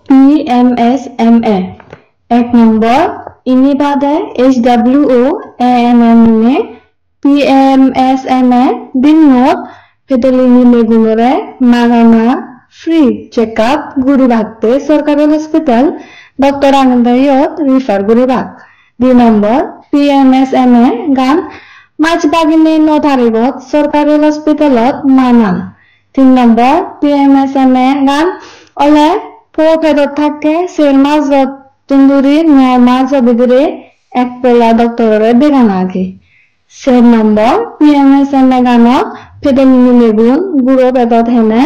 PMSMA 1 নম্বর ইনি বাদে HWO ANM PMSMA দিনত ফেডালিনি মেগুনরে মাগানা ফ্রি চেকআপ গুড়ি ভাগতে সরকারি হসপিটাল ডক্টর আনন্দয়ত রিফার গুড়ি ভাগ 2 নম্বর PMSMA গান মাছ বাগিনে নধারিবত সরকারি হসপিটালত মানান 3 নম্বর PMSMA গান অলে ফেরত থাকে সের মাঝত তুন্দুরি নয় মাছ ভিতরে এক পেলা ডক্টরের দেখান আগে 4 নম্বর PMSMA গানত ফেডালিনি মেগুন গুড়ো পেটত হেনে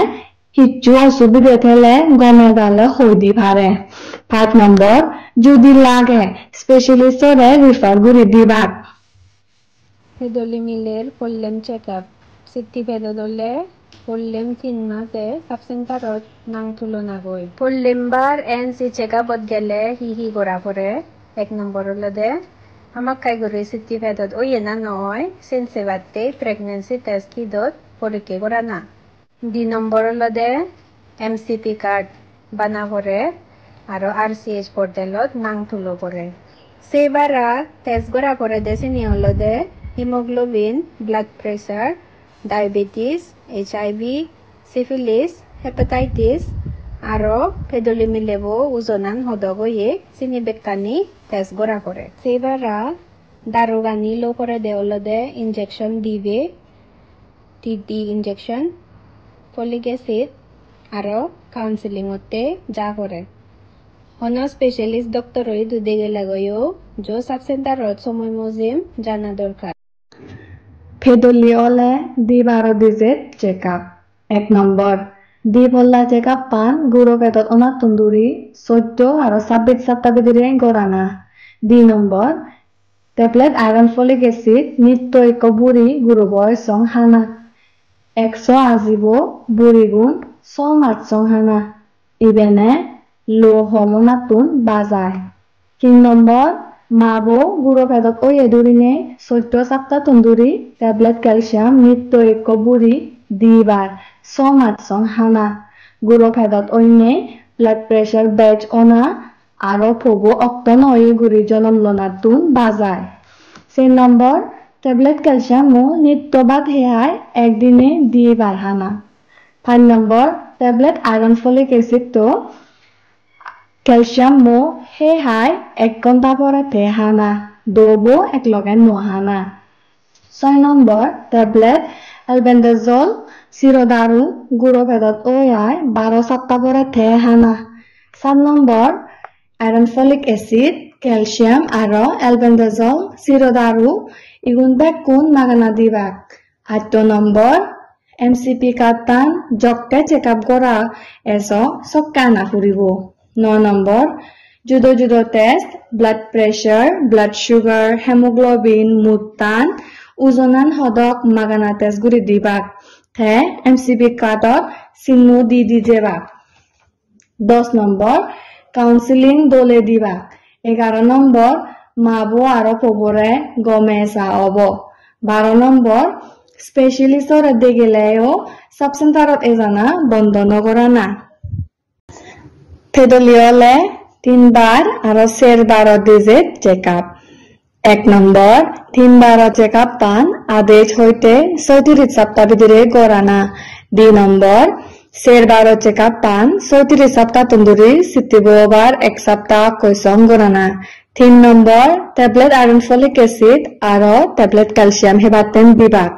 কিচ্ছু অসুবিধা থেলে গমে গালে হইদি পারে 5 নম্বর যদি লাগে স্পেশালিস্টরে রিফার গুড়ি দিবাক ফেডলিমিলের করলেম চেকআপ সিটি ফেডলে করলেম 3 মাসে সাবসেন্টারত নাং তুলনা গই করলেমবার এনসি চেকআপত গেলে হি করা পরে 1 নম্বর হলদে আমাক কাই করে সিটি ফেডত ওই না নয় সেন্সে বাতে প্রেগন্যান্সি টেস্ট কিদত পরীক্ষা করা না 2 নম্বর হলদে MCP কার্ড বানা পরে আর RCH পোর্টালত নাং তুলো পরে সেবারা টেস্ট করা পরে দেশিনি হলদে haemoglobin blood pressure diabetes HIV syphilis hepatitis আর ফেডলিমিলেবো ওজনান হদগয়ে চিনি বেকানি টেস্ট করা পরে সেবারা দারোগানি লো করে দেওলদে ইনজেকশন দিবে TT ইনজেকশন ফলিক অ্যাসিড আর কাউন্সিলিংতে যা করে হন স্পেশালিস্ট ডক্টর হই দুদে গেলে গয়ও জো সাব সেন্টারত সময় মজিম জানা দরকার ফেডলিওলে দি 12 ডিজিট চেকআপ 1 নম্বর দি বল্লা চেকআপ পান গুড়ো পেটত অনা তন্দুরি 14 আর 26 সপ্তাহ ভিতরে গড়ানা 2 নম্বর ট্যাবলেট আয়রন ফলিক অ্যাসিড নিত্য এক বুড়ি গুড়ো বয়স সং হানা 100 আজিব বুড়ি গুণ সং 8 হানা ইবেনে লো হমনাতুন বাজায় 3 নম্বর মাবো গুড়ো পেটত ওই এদুরিনে 14 সপ্তাহ তন্দুরি ট্যাবলেট ক্যালসিয়াম নিত্য এক বুড়ি দিবার সং 8 হানা গুড়ো পেটত ওইনে ব্লাড প্রেসার বেচ অনা আরো ফগো অক্তন ওই গুড়ি জনম লনাতুন বাজায় 4 নম্বর ট্যাবলেট ক্যালসিয়াম মো নিত্য বাদ হেয়ায় একদিনে দিবার হানা 5 নম্বর ট্যাবলেট আয়রন ফলিক অ্যাসিড তো ক্যালসিয়াম মো হে হাই 1 ঘন্টা পরে তে হানা দোবো এক লগে নোহানা 6 নম্বর ট্যাবলেট অ্যালবেন্ডাজল সিরোদারু গুড়ো পেটত ওয়াই 12 সপ্তাহ পরে তে হানা 7 number iron folic acid calcium আর অ্যালবেন্ডাজল সিরোদারু ইগুন বেকুন মাগানা দিবাক 8 নম্বর MCP কাটান জকতে চেকআপ করা এসো সকানা ফুরিব 9 নম্বর জুদো জুদো test blood pressure blood sugar haemoglobin মুতান ওজনান হদক মাগানা টেস্ট গুড়ি দিবাক তে MCP কার্ডত চিহ্ন দি যেবাক 10 নম্বর কাউন্সিলিং দলে দিবাক 11 নম্বর মাবো আর পবরে গমে চা হব 12 নম্বর স্পেশালিস্টর দেগেলেও সাব সেন্টারত এজানা বন্ধ নকরা না ফেডলিওলে 3 বার আর 12 ডিজিট চেকআপ 1 নম্বর 3 চেকআপ পান আদেশ হইতে 34 সপ্তাহ ভিতরে গড়ানা 2 নম্বর 12 চেকআপ পান 34 সপ্তাহ তন্দুরি 70 1 সপ্তাহ কইসং গড়ানা 3 number tablet iron folic acid আর ট্যাবলেট ক্যালসিয়াম হেবাতেন বিভাগ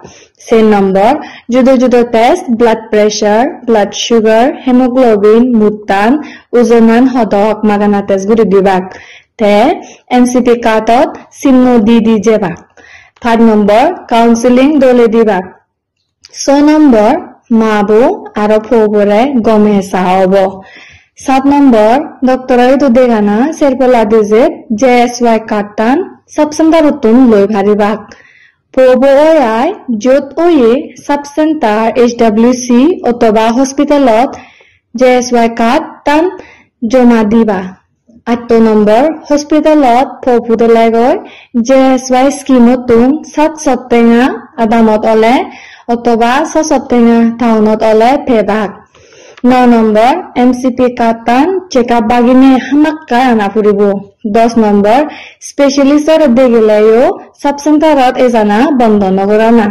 4 নম্বর জুদো জুদো test blood pressure blood sugar haemoglobin মুতান ওজনান হদক মাগানা টেস্ট গুড়ি দিবাক তে MCP কার্ডত চিহ্ন দি যেবাক 5 নম্বর কাউন্সিলিং দলে দিবাক 6 নম্বর মাবো আর ফবরে গমে চা হব 7 নম্বর ডক্টরাই তো দেগানা সেরপলা ডিজিট JSY কাটান সাব সেন্টারতুন লই ভারিবাক পবো ওয়াই যত ওয়ে সাব সেন্টার HWC অথবা হসপিটালত JSY কাটান জমা দিবা 8 নম্বৰ হস্পিটালত পপুদলাই গৈ JSY স্কিমতুন 7 সপ্তাহ আদামত অলে অথবা 6 সপ্তাহ টাউনত অলে ফেবাক 9 নম্বৰ MCP কাটান চেকআপ বাগিনে হামাক্কা আনা ফুৰিব 10 নম্বৰ স্পেশালিষ্টৰ দেগিলায়ো সাব সেন্টাৰত এজানা বন্ধ নগৰানা